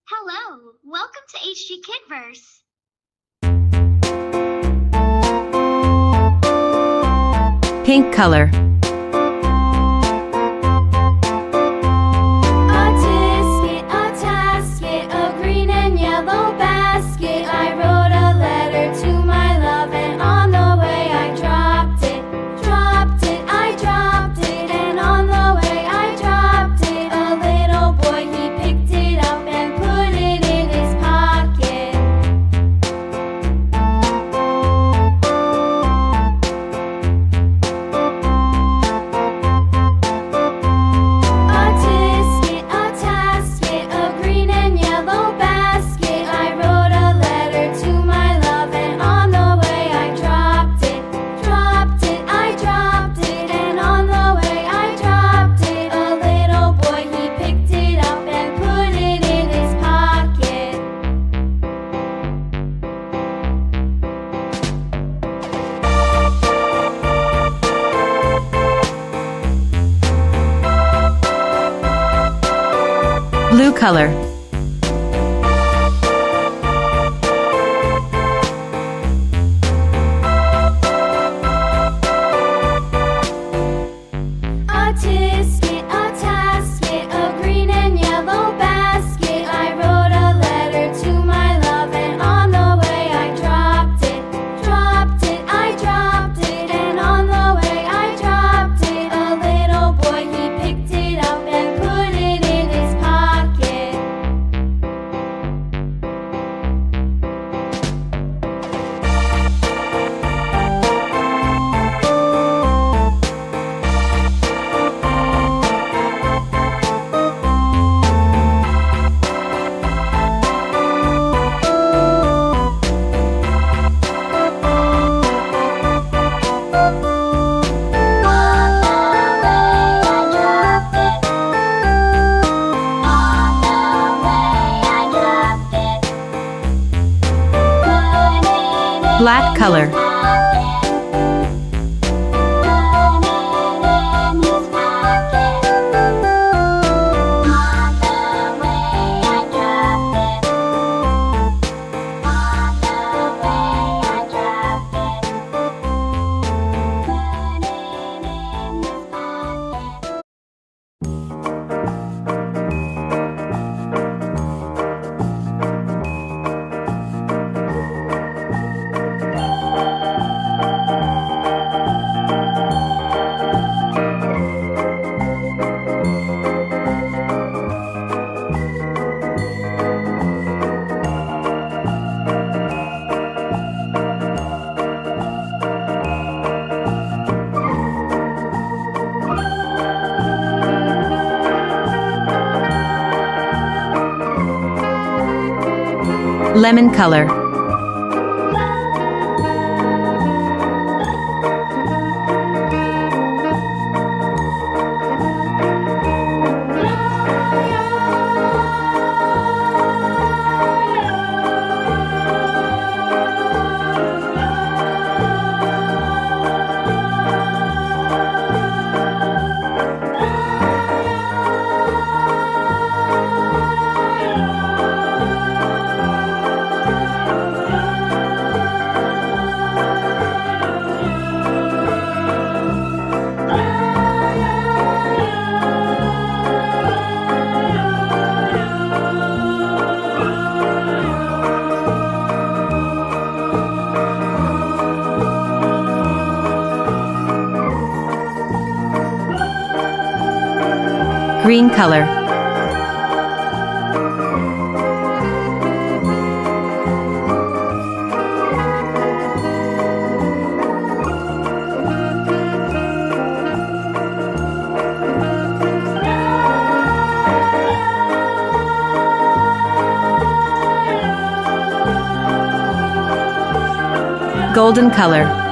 Hello, welcome to HG Kidverse. Pink color. A tasket, a green and yellow basket. I wrote a letter to my love, and on the way I dropped it. I dropped it, and on the way I dropped it. A little boy, he picked it up and put it in his pocket. A tasket, a green and yellow basket. I wrote a letter to my love, and on the way I dropped it. I dropped it, and on the way I dropped it. A little boy, he picked it up and put it in his pocket. Blue color. A tasket, a green and yellow basket. I wrote a letter to my love, and on the way I dropped it. I dropped it, and on the way I dropped it. A little boy, he picked it up and put it in his pocket. Black color. Lemon color. Green color. Golden color.